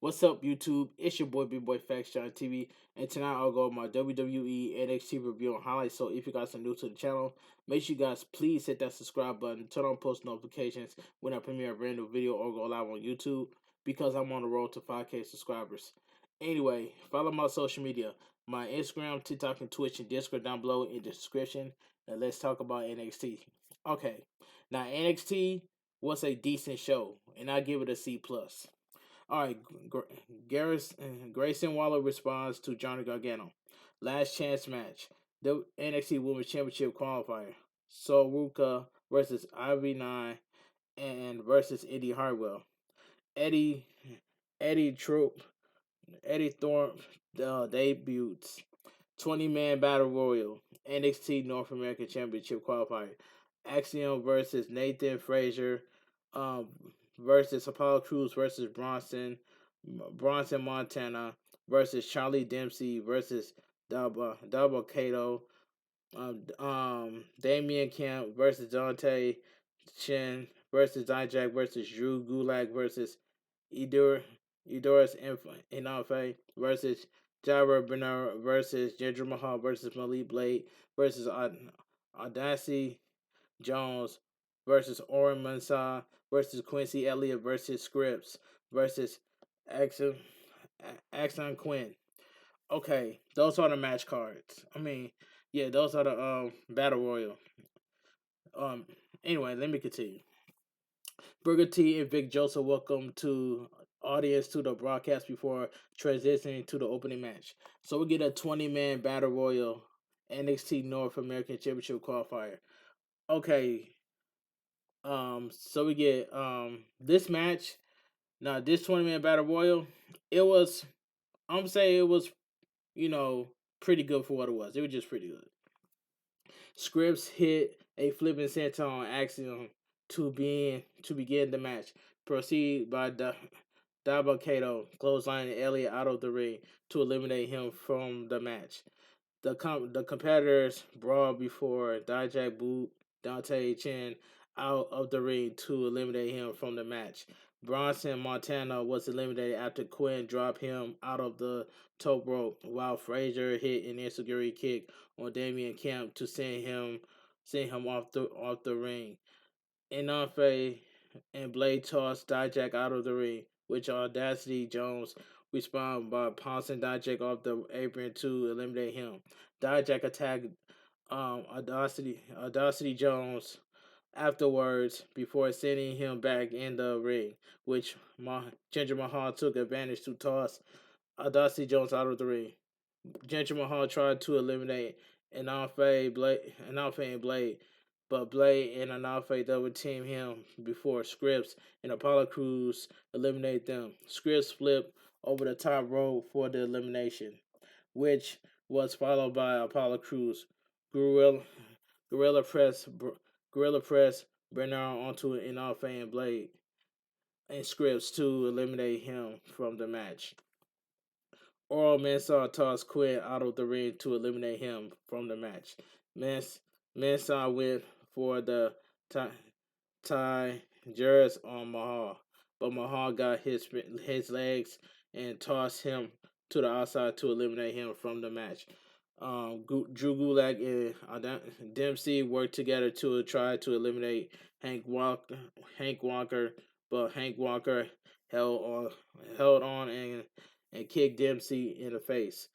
What's up, YouTube? It's your boy, bigboyfactsjonnytv, and tonight I'll go over my WWE NXT review and highlights. So, if you guys are new to the channel, make sure you guys please hit that subscribe button, turn on post notifications when I premiere a brand new video or go live on YouTube because I'm on the road to 5K subscribers. Anyway, follow my social media, my Instagram, TikTok, and Twitch, and Discord down below in the description. And let's talk about NXT. Okay, now NXT was a decent show, and I give it a C plus. All right, Grayson Waller responds to Johnny Gargano. Last chance match. The NXT Women's Championship qualifier. So Ruka versus IV9 and versus Indi Hartwell. Eddie Eddie Troop Eddie Thorpe debuts. 20-man battle royal. NXT North American Championship qualifier. Axiom versus Nathan Frazier. Um, versus Apollo Crews versus Bronson Montana versus Charlie Dempsey versus Double Kato. Damian Kemp versus Dante Chen versus Dijak versus Drew Gulak versus Edur Edoras Inafe versus Jabra Bernard versus Jinder Mahal versus Malik Blade versus Audacity Jones versus Oren Mansah versus Quincy Elliott versus Scripps versus Axon Quinn. Okay, those are the match cards. Yeah, those are the battle royal. Um, anyway, let me continue. Burger T and Vic Joseph welcome to audience to the broadcast before transitioning to the opening match. So we get a 20-man battle royal NXT North American Championship qualifier. Okay, so we get this match. Now this 20-man battle royal, it was I'm saying it was, you know, pretty good for what it was. It was just pretty good. Scripps hit a flipping senton axiom to begin the match. Proceed by Dabakato clotheslining Elliott out of the ring to eliminate him from the match. The competitors brawl before Dijak boot Dante Chen out of the ring to eliminate him from the match. Bronson Montana was eliminated after Quinn dropped him out of the top rope, while Frazier hit an insecurity kick on Damian Kemp to send him off the ring. Inafe and Blade tossed Dijak out of the ring, which Audacity Jones responded by pouncing Dijak off the apron to eliminate him. Dijak attacked Audacity Jones afterwards before sending him back in the ring, which Ginger Mahal took advantage to toss Audacity Jones out of the ring. Ginger Mahal tried to eliminate Anafe and Blade, but Blade and Anafe double team him before Scripps and Apollo Crews eliminate them. Scripps flipped over the top rope for the elimination, which was followed by Apollo Crews Gorilla, Gorilla Press Gorilla Press Bernard onto Anafe and Blade and Scripps to eliminate him from the match. Oral Mensah tossed Quinn out of the ring to eliminate him from the match. Mensah went for the tie Jarrett on Mahal, but Mahal got his legs and tossed him to the outside to eliminate him from the match. Drew Gulak and Dempsey worked together to try to eliminate Hank Walker, but Hank Walker held on and kicked Dempsey in the face.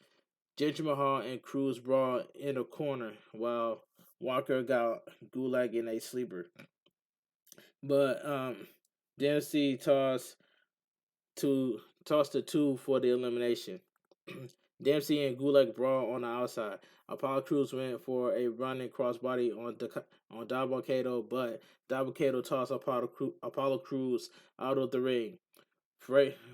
Ginger Mahal and Cruz brawled in the corner while Walker got Gulak in a sleeper. But Dempsey tossed the two for the elimination. Dempsey and Gulak brawl on the outside. Apollo Crews went for a running crossbody on Double Kato, but Double Kato tossed Apollo Crews out of the ring. Frazier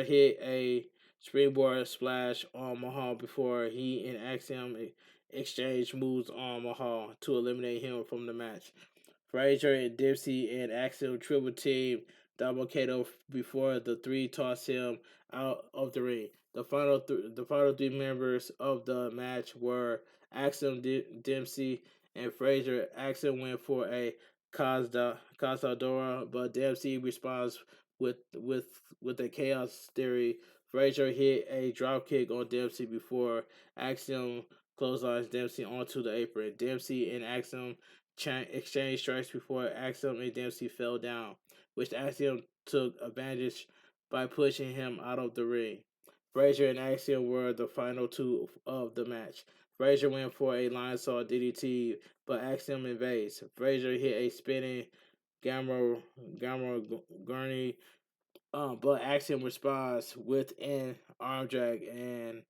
hit a springboard splash on Mahal before he and Axiom exchanged moves on Mahal to eliminate him from the match. Frazier and Dempsey and Axiom triple team Double Kato before the three tossed him out of the ring. The final three members of the match were Axiom, Dempsey, and Frazier. Axiom went for a Cazadora, but Dempsey responds with with with a chaos theory. Frazier hit a drop kick on Dempsey before Axiom clotheslines Dempsey onto the apron. Dempsey and Axiom exchanged strikes before Axiom and Dempsey fell down, which Axiom took advantage by pushing him out of the ring. Frazier and Axiom were the final two of the match. Frazier went for a line saw DDT, but Axiom invades. Frazier hit a spinning Gamma Gurney, but Axiom responds with an arm drag and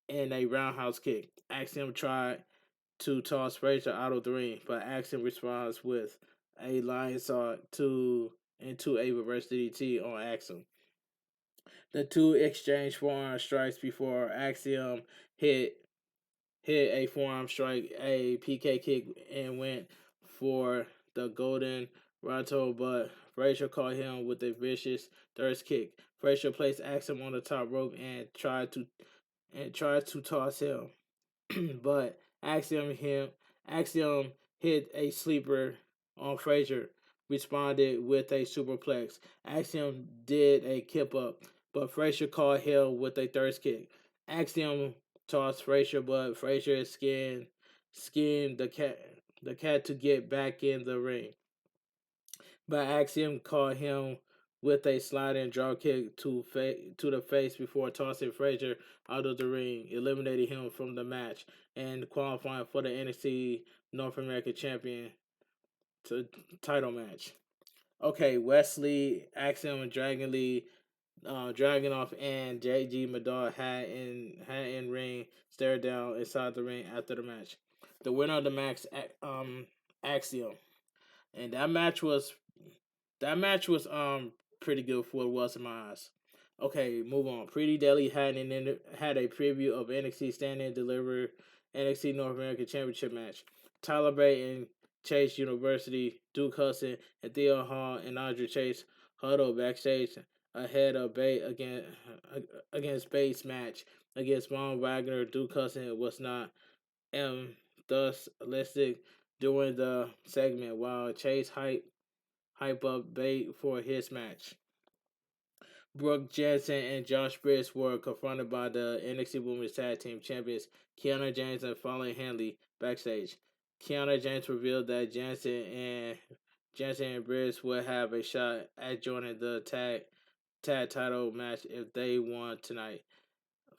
a roundhouse kick. Axiom tried to toss Frazier out of the ring, but Axiom responds with a lion saw into a reverse DDT on Axiom. The two exchanged forearm strikes before Axiom hit hit a forearm strike, a PK kick, and went for the golden Rato, but Frazier caught him with a vicious thirst kick. Frazier placed Axiom on the top rope and tried to toss him, but Axiom hit a sleeper on Frazier, responded with a superplex. Axiom did a kip up, but Frazier caught him with a thirst kick. Axiom tossed Frazier, but Frazier skinned the cat to get back in the ring. But Axiom caught him with a sliding draw kick to the face before tossing Frazier out of the ring, eliminating him from the match and qualifying for the NXT North American Champion title match. Okay, Wesley, Axiom, and Dragon Lee, Dragonoff, and JG Madar had in ring stare down inside the ring after the match. The winner of the match, Axiom, and that match was pretty good for what it was in my eyes. Okay, move on. Pretty Daily had a preview of NXT Stand and Deliver NXT North American Championship match. Tyler Bate and Chase University, Duke Hudson, and Theo Hall and Andre Chase huddled backstage ahead of Bate against Bate's match against Von Wagner. Duke Hudson was not thus listed during the segment, while Chase hype up Bate for his match. Brooke Jensen and Josh Briggs were confronted by the NXT Women's Tag Team Champions Kiana James and Fallon Henley backstage. Kiana James revealed that Jensen and Briggs would have a shot at joining the tag title match if they won tonight.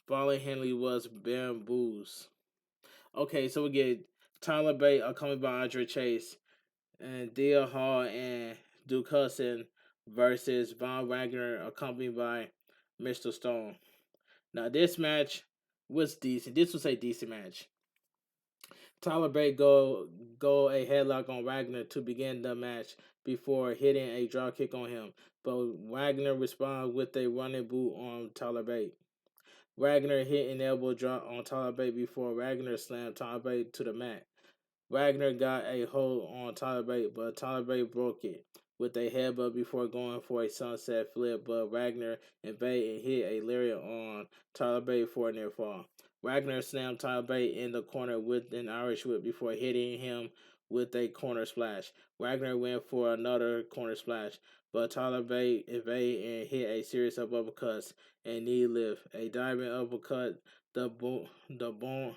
Fallon Henley was bamboozled. Okay, so we get Tyler Bate accompanied by Andre Chase and Dia Hall and Duke Hudson versus Von Wagner accompanied by Mr. Stone. Now this match was decent. This was a decent match. Tyler Bate go a headlock on Wagner to begin the match before hitting a drop kick on him, but Wagner responded with a running boot on Tyler Bate. Wagner hit an elbow drop on Tyler Bate before Wagner slammed Tyler Bate to the mat. Wagner got a hold on Tyler Bate, but Tyler Bate broke it with a headbutt before going for a sunset flip, but Wagner invaded and hit a lariat on Tyler Bate for a near fall. Wagner slammed Tyler Bate in the corner with an Irish whip before hitting him with a corner splash. Wagner went for another corner splash, but Tyler Bate evaded and hit a series of uppercuts and knee lift, a diving uppercut, the bone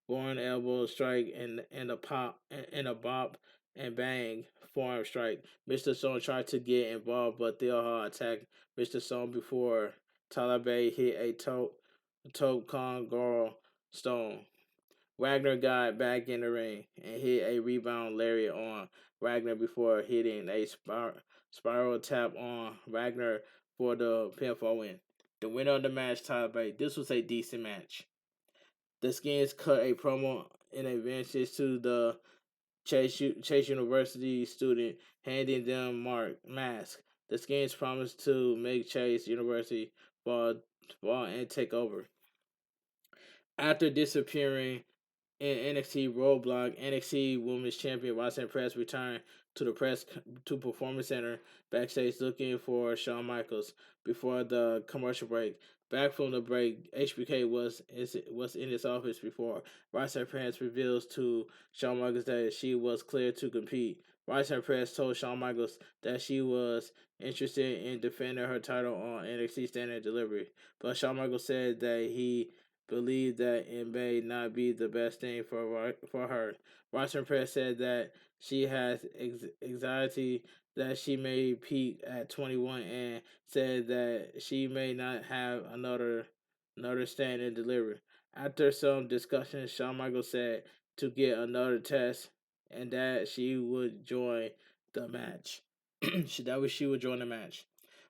Born elbow strike and a pop and a bop and bang forearm strike. Mr. Stone tried to get involved, but Theo Hall attacked Mr. Stone before Tyler Bate hit a toe con girl Stone. Wagner got back in the ring and hit a rebound lariat on Wagner before hitting a spiral tap on Wagner for the pinfall win. The winner of the match, Tyler Bate. This was a decent match. The Skins cut a promo in advances to the Chase University student, handing them mask. The Skins promised to make Chase University ball and take over. After disappearing in NXT Roadblock, NXT Women's Champion Roxanne Perez returned to the Performance Center backstage looking for Shawn Michaels before the commercial break. Back from the break, HBK was in his office before Roxanne Perez reveals to Shawn Michaels that she was cleared to compete. Roxanne Perez told Shawn Michaels that she was interested in defending her title on NXT Standard Delivery, but Shawn Michaels said that he believed that it may not be the best thing for her. Roxanne Perez said that she has anxiety that she may peak at 21 and said that she may not have another stand in delivery. After some discussion, Shawn Michaels said to get another test and that she would join the match. She would join the match.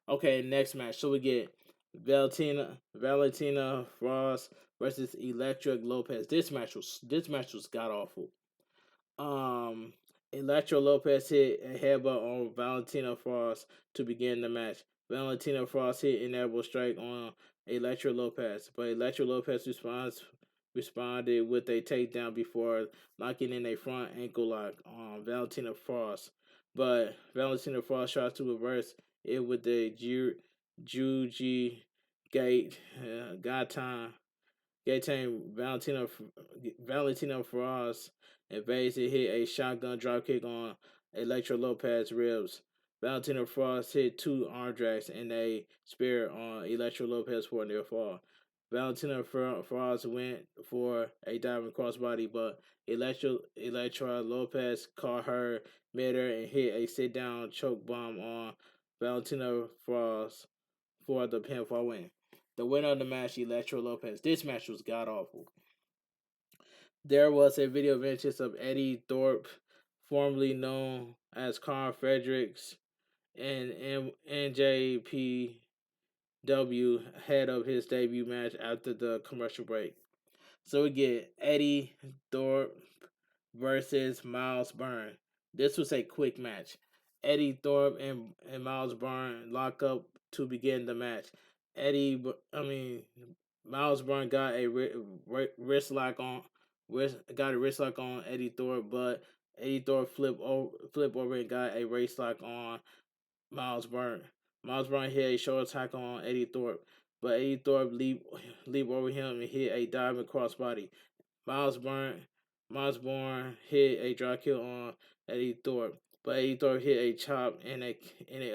Okay, next match. So we get Valentina Frost versus Electric Lopez. This match was god awful. Um, Electro Lopez hit a headbutt on Valentina Frost to begin the match. Valentina Frost hit an elbow strike on Electro Lopez, but Electro Lopez responded with a takedown before locking in a front ankle lock on Valentina Frost. But Valentina Frost tried to reverse it with the Juji Gate Gatan Valentina Frost invades and hit a shotgun dropkick on Electra Lopez's ribs. Valentina Frost hit two arm drags and a spear on Electra Lopez for a near fall. Valentina Frost went for a diving crossbody, but Electra Lopez caught her midair and hit a sit-down choke bomb on Valentina Frost for the pinfall win. The winner of the match, Electro Lopez. This match was god awful. There was a video of interest of Eddie Thorpe, formerly known as Carl Fredericks, and NJPW head of his debut match after the commercial break. So we get Eddie Thorpe versus Miles Byrne. This was a quick match. Eddie Thorpe and Miles Byrne lock up to begin the match. Miles Byrne got a wrist lock on Eddie Thorpe, but Eddie Thorpe flip over and got a wrist lock on Miles Byrne. Miles Byrne hit a shoulder tackle on Eddie Thorpe, but Eddie Thorpe leap over him and hit a diving crossbody. Miles Byrne Miles Bourne hit a drop kick on Eddie Thorpe, but Eddie Thorpe hit a chop and a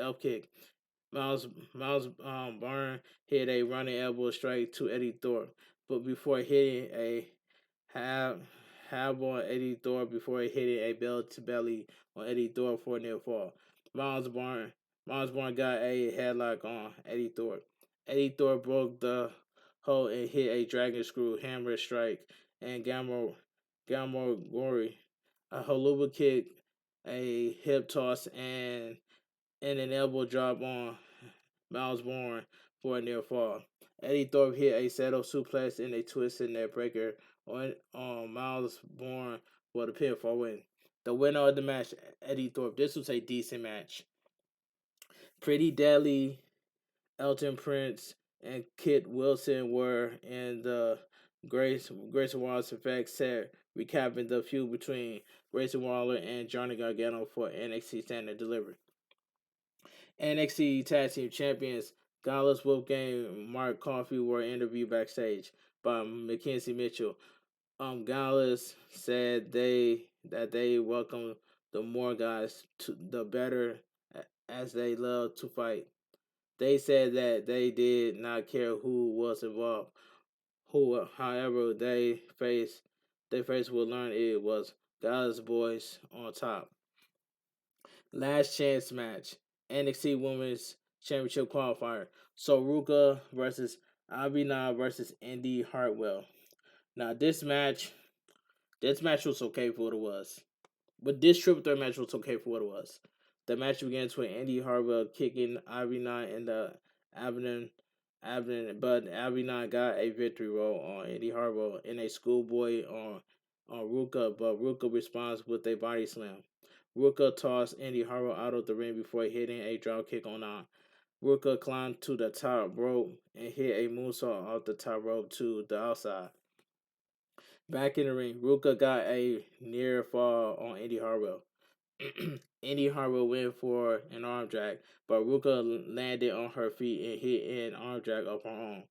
up kick. Miles Byrne hit a running elbow strike to Eddie Thorpe, but before hitting a half on Eddie Thorpe before hitting a bell to belly on Eddie Thorpe for a near fall. Miles Byrne got a headlock on Eddie Thorpe. Eddie Thorpe broke the hold and hit a dragon screw hammer strike and Gamma Gory, a haluba kick, a hip toss, and an elbow drop on Miles Bourne for a near fall. Eddie Thorpe hit a settle suplex and a twisted neck breaker on Miles Bourne for the pinfall win. The winner of the match, Eddie Thorpe. This was a decent match. Pretty Deadly, Elton Prince, and Kit Wilson were in the Grayson Waller's effect set, recapping the feud between Grayson Waller and Johnny Gargano for NXT Standard Delivery. NXT Tag Team Champions Gallus Wolfgang and Mark Coffey were interviewed backstage by Mackenzie Mitchell. Gallus said that they welcome the more guys to the better as they love to fight. They said that they did not care who was involved. However, they will learn it was Gallus boys on top. Last chance match. NXT Women's Championship qualifier. So Ruka versus Abina versus Indi Hartwell. Now this match was okay for what it was. But this triple threat match was okay for what it was. The match begins with Indi Hartwell kicking Abina in the abdomen, but Abina got a victory roll on Indi Hartwell in a schoolboy on Ruka, but Ruka responds with a body slam. Ruka tossed Indi Hartwell out of the ring before hitting a drop kick on on. Ruka climbed to the top rope and hit a moonsault off the top rope to the outside. Back in the ring, Ruka got a near fall on Indi Hartwell. Indi Hartwell went for an arm drag, but Ruka landed on her feet and hit an arm drag of her own.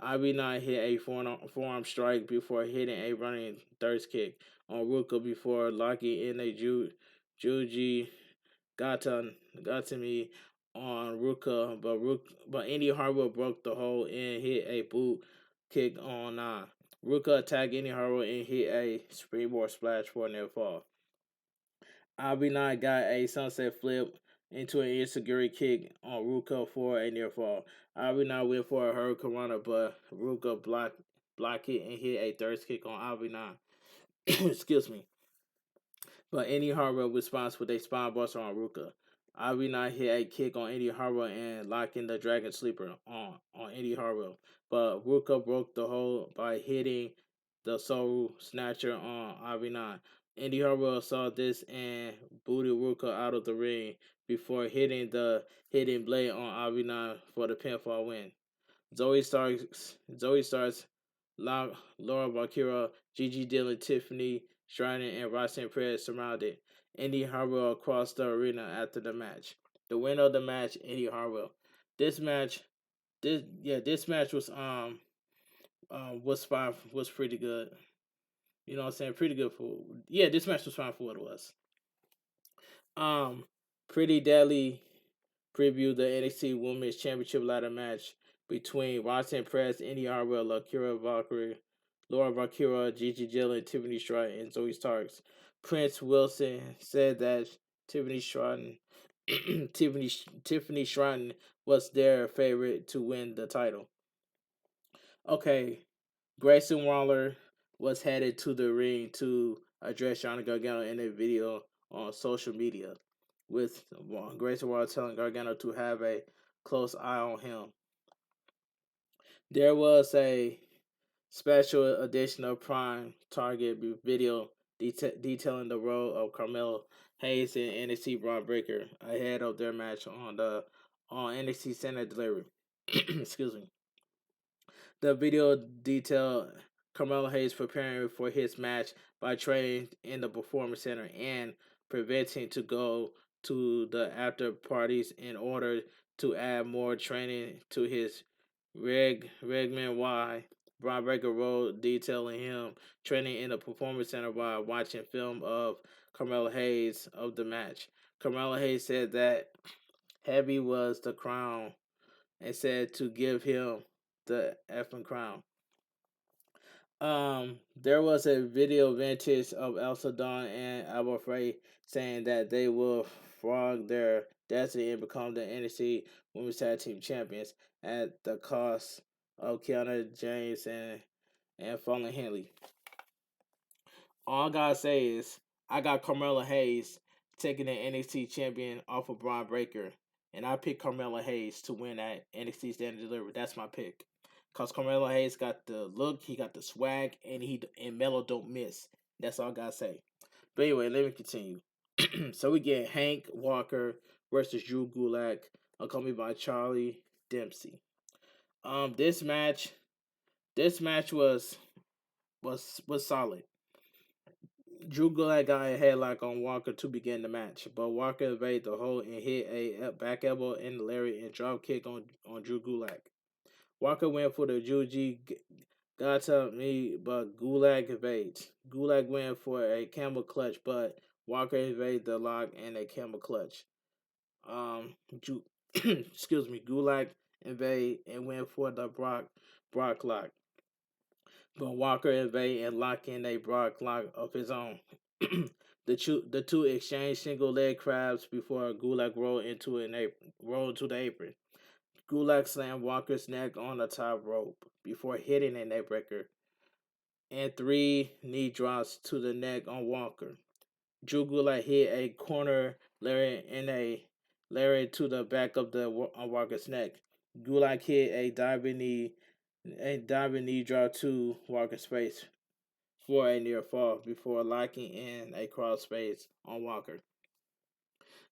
Abina hit a forearm strike before hitting a running thirst kick on Ruka before locking in a Juji got to me on Ruka, but Indi Hartwell broke the hold and hit a boot kick on 9. Ruka attacked Indi Hartwell and hit a springboard splash for a near fall. Ivy Knight got a sunset flip into an insecurity kick on Ruka for a near fall. Ivy Knight went for a hurricane runner, but Ruka blocked it and hit a third kick on Ivy Knight. Excuse me. But Indi Hartwell responds with a spine buster on Ruka. Ivy Knight hit a kick on Indi Hartwell and locked in the Dragon Sleeper on Indi Hartwell. But Ruka broke the hold by hitting the Soul Snatcher on Ivy Knight. Indi Hartwell saw this and booted Ruka out of the ring before hitting the hidden blade on Ivy Knight for the pinfall win. Zoe Starks, Laura Valkyra, Gigi Dillon, Tiffany Stratton, and Roxanne Perez surrounded Indi Hartwell across the arena after the match. The winner of the match, Indi Hartwell. This match was pretty good. You know what I'm saying? Pretty good for this match was fine for what it was. Pretty Deadly previewed the NXT Women's Championship ladder match between Roxanne Perez, Indi Hartwell, Laura Valkyra, Gigi Dillon, Tiffany Stratton, and Zoe Starks. Prince Wilson said that Tiffany Stratton Tiffany Stratton was their favorite to win the title. Okay, Grayson Waller was headed to the ring to address Johnny Gargano in a video on social media, with Grayson Waller telling Gargano to have a close eye on him. There was a special edition of Prime Target video detailing the role of Carmelo Hayes and NXT Braun Breaker ahead of their match on NXT Standard Delivery. Excuse me. The video detailed Carmelo Hayes preparing for his match by training in the Performance Center and preventing to go to the after parties in order to add more training to his regimen. Why Braun Breaker wrote detailing him training in the Performance Center while watching film of Carmelo Hayes of the match. Carmelo Hayes said that heavy was the crown and said to give him the effing crown. There was a video vintage of Elsa Dawn and Alba Frey saying that they will frog their destiny and become the NXT Women's Tag Team Champions at the cost of Kiana James and Fallon Henley. All I gotta say is I got Carmelo Hayes taking the NXT champion off of Braun Breaker, and I picked Carmelo Hayes to win at NXT Standard Delivery. That's my pick. Cause Carmelo Hayes got the look, he got the swag, and Melo don't miss. That's all I gotta say. But anyway, let me continue. So we get Hank Walker versus Drew Gulak, accompanied by Charlie Dempsey. This match was solid. Drew Gulak got a headlock on Walker to begin the match, but Walker evaded the hold and hit a back elbow and lariat and drop kick on Drew Gulak. Walker went for the Juji Gata me, but Gulak evades. Gulak went for a camel clutch, but Walker evaded the lock and a camel clutch. Excuse me, Gulak evaded and went for the Brock lock, but Walker evaded and locked in a Brock lock of his own. The two exchanged single leg crabs before Gulak rolled into the apron. Gulak slammed Walker's neck on the top rope before hitting a neckbreaker and 3 knee drops to the neck on Walker. Drew Gulak hit a corner lariat and a lariat to the back of on Walker's neck. Gulak hit a diving knee drop to Walker's face for a near fall before locking in a cross face on Walker.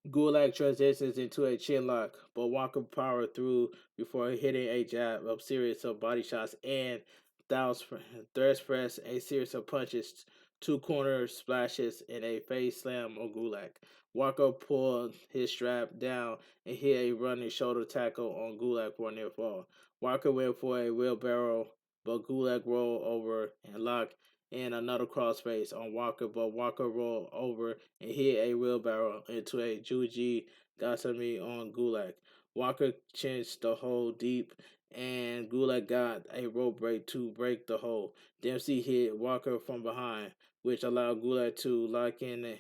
Gulak transitions into a chin lock, but Walker powered through before hitting a jab, a series of body shots, and thirst press, a series of punches, 2 corner splashes, and a face slam on Gulak. Walker pulled his strap down and hit a running shoulder tackle on Gulak for a near fall. Walker went for a wheelbarrow, but Gulak rolled over and locked and another crossface on Walker, but Walker rolled over and hit a wheelbarrow into a Juji Gatami on Gulak. Walker cinched the hole deep, and Gulak got a rope break to break the hole. Dempsey hit Walker from behind, which allowed Gulak to lock in an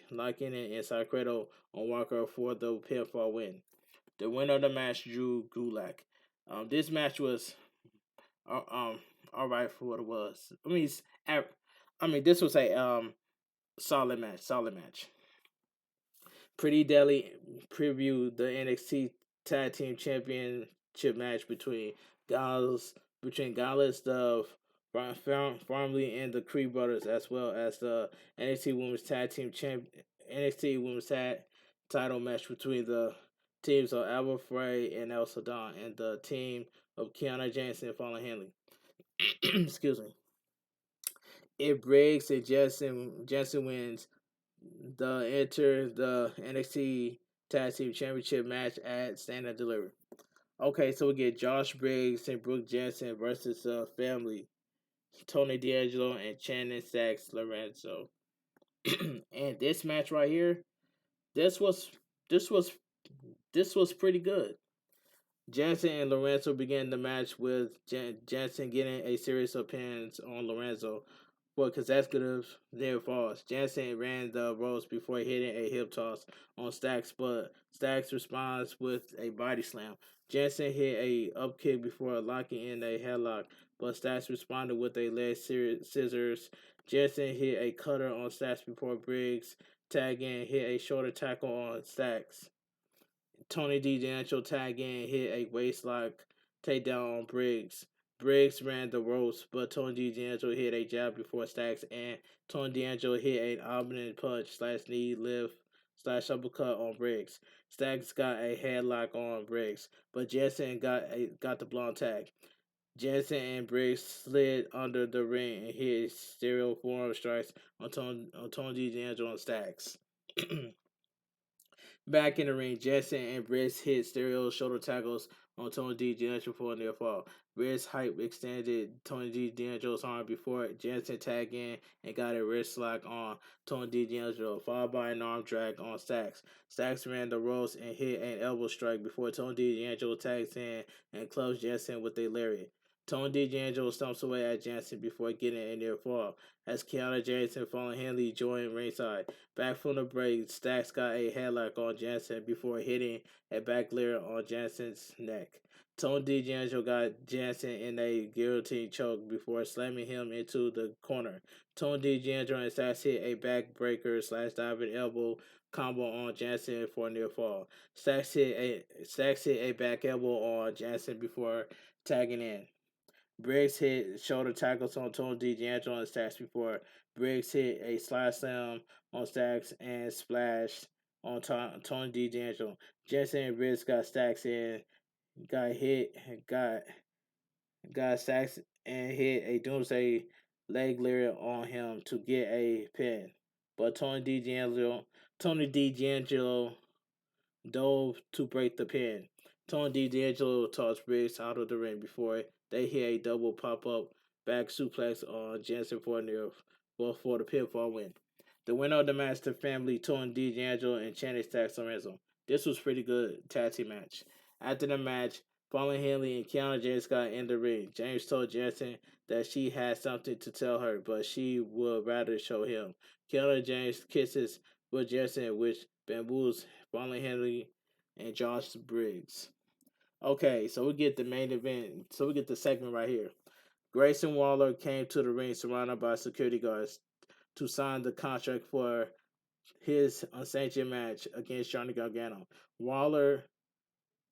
inside cradle on Walker for the pinfall win. The winner of the match, Drew Gulak. This match was uh, um all right for what it was. This was a solid match. Solid match. Pretty Deli previewed the NXT Tag Team Championship match between Gallus, the Farmley, and the Creed Brothers, as well as the NXT Women's Tag Title match between the teams of Alba Frey and El Sadan and the team of Kiana James and Fallon Henley. Excuse me. If Briggs and Jensen wins, enter the NXT Tag Team Championship match at Stand and Deliver. Okay, so we get Josh Briggs and Brooke Jensen versus family Tony D'Angelo and Shannon Sachs Lorenzo. And this match right here, this was this was this was pretty good. Jensen and Lorenzo began the match with Jensen getting a series of pins on Lorenzo for consecutive near falls. Jensen ran the ropes before hitting a hip toss on Stacks, but Stacks responds with a body slam. Jensen hit a up kick before locking in a headlock, but Stacks responded with a leg scissors. Jensen hit a cutter on Stacks before Briggs tagged in, hit a shoulder tackle on Stacks. Tony D'Angelo tag in, hit a waistlock takedown on Briggs. Briggs ran the ropes, but Tony D'Angelo hit a jab before Stacks, and Tony D'Angelo hit an opening punch / knee lift / uppercut on Briggs. Stacks got a headlock on Briggs, but Jensen got the blonde tag. Jensen and Briggs slid under the ring and hit stereo forearm strikes on Tony D'Angelo and Stacks. Back in the ring, Jensen and Briggs hit stereo shoulder tackles on Tony D'Angelo for a near fall. Briggs hype extended Tony D'Angelo's arm before Jensen tagged in and got a wrist lock on Tony D'Angelo, followed by an arm drag on Stacks. Stacks ran the ropes and hit an elbow strike before Tony D'Angelo tags in and closed Jensen with a lariat. Tony D'Angelo stomps away at Jensen before getting a near fall. As Kiana James and Fallon Henley joined ringside. Back from the break, Stacks got a headlock on Jensen before hitting a back lariat on Jensen's neck. Tony D'Angelo got Jensen in a guillotine choke before slamming him into the corner. Tony D'Angelo and Stacks hit a backbreaker / diving elbow combo on Jensen for a near fall. Stacks hit a back elbow on Jensen before tagging in. Briggs hit shoulder tackles on Tony D'Angelo and Stacks before Briggs hit a slide slam on Stacks and splashed on Tony D'Angelo. Jensen and Briggs got Stacks in, got Stacks and hit a doomsday leg lariat on him to get a pin. But Tony D'Angelo dove to break the pin. Tony D'Angelo tossed Briggs out of the ring before they hit a double pop-up back suplex on Jensen for the pinfall win. The winner of the match, the family, Tony D'Angelo and Channing Stacks Lorenzo. This was pretty good tag team match. After the match, Fallon Henley and Kiana James got in the ring. James told Jensen that she had something to tell her, but she would rather show him. Kiana James kisses with Jensen, which bamboos Fallon Henley and Josh Briggs. Okay, so we get the main event. So we get the segment right here. Grayson Waller came to the ring surrounded by security guards to sign the contract for his unsanctioned match against Johnny Gargano. Waller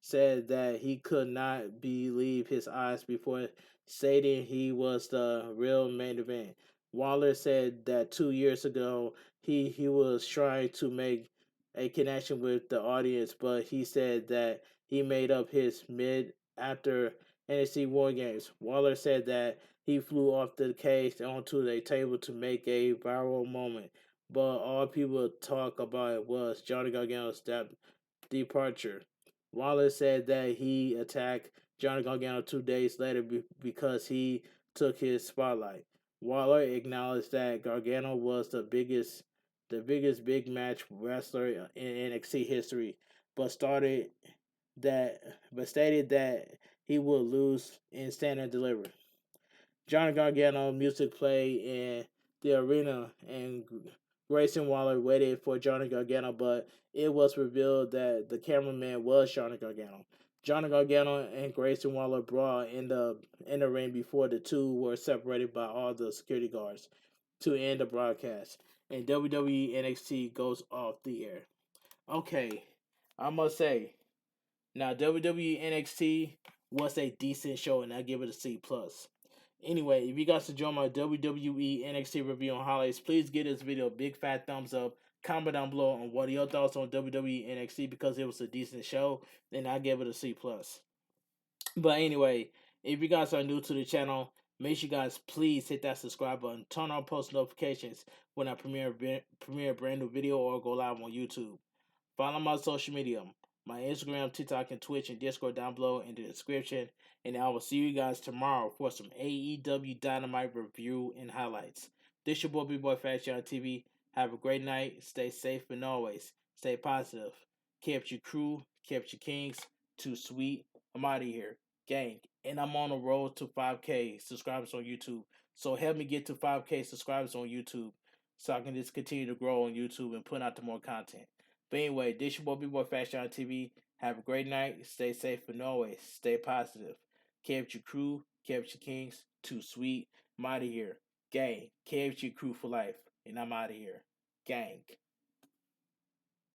said that he could not believe his eyes before stating he was the real main event. Waller said that 2 years ago he was trying to make a connection with the audience, but he said that he made up his mid after NXT War Games. Waller said that he flew off the cage onto the table to make a viral moment, but all people talk about was Johnny Gargano's departure. Wallace said that he attacked Johnny Gargano 2 days later because he took his spotlight. Waller acknowledged that Gargano was the biggest big match wrestler in NXT history, but stated that he would lose in Stand and Deliver. Johnny Gargano music played in the arena, and Grayson Waller waited for Johnny Gargano, but it was revealed that the cameraman was Johnny Gargano. Johnny Gargano and Grayson Waller brawled in the ring before the two were separated by all the security guards to end the broadcast. And WWE NXT goes off the air. Okay, I must say, now WWE NXT was a decent show, and I give it a C plus. Anyway, if you guys enjoy my WWE NXT review on highlights, please give this video a big fat thumbs up. Comment down below on what are your thoughts on WWE NXT because it was a decent show, and I give it a C plus. But anyway, if you guys are new to the channel, make sure you guys please hit that subscribe button, turn on post notifications when I premiere a brand new video or go live on YouTube. Follow my social media, my Instagram, TikTok, and Twitch, and Discord down below in the description. And I will see you guys tomorrow for some AEW Dynamite review and highlights. This your boy, bigboyfactsjonnytv. Have a great night. Stay safe and always stay positive. Kept your crew, kept your kings. Too sweet. I'm out of here, gang. And I'm on the road to 5K subscribers on YouTube. So help me get to 5K subscribers on YouTube so I can just continue to grow on YouTube and put out the more content. But anyway, this your boy, B-Boy Fashion on TV. Have a great night. Stay safe and always stay positive. Kept your crew, kept your kings. Too sweet. I'm out of here. Gang. Kept your crew for life. And I'm out of here. Gang.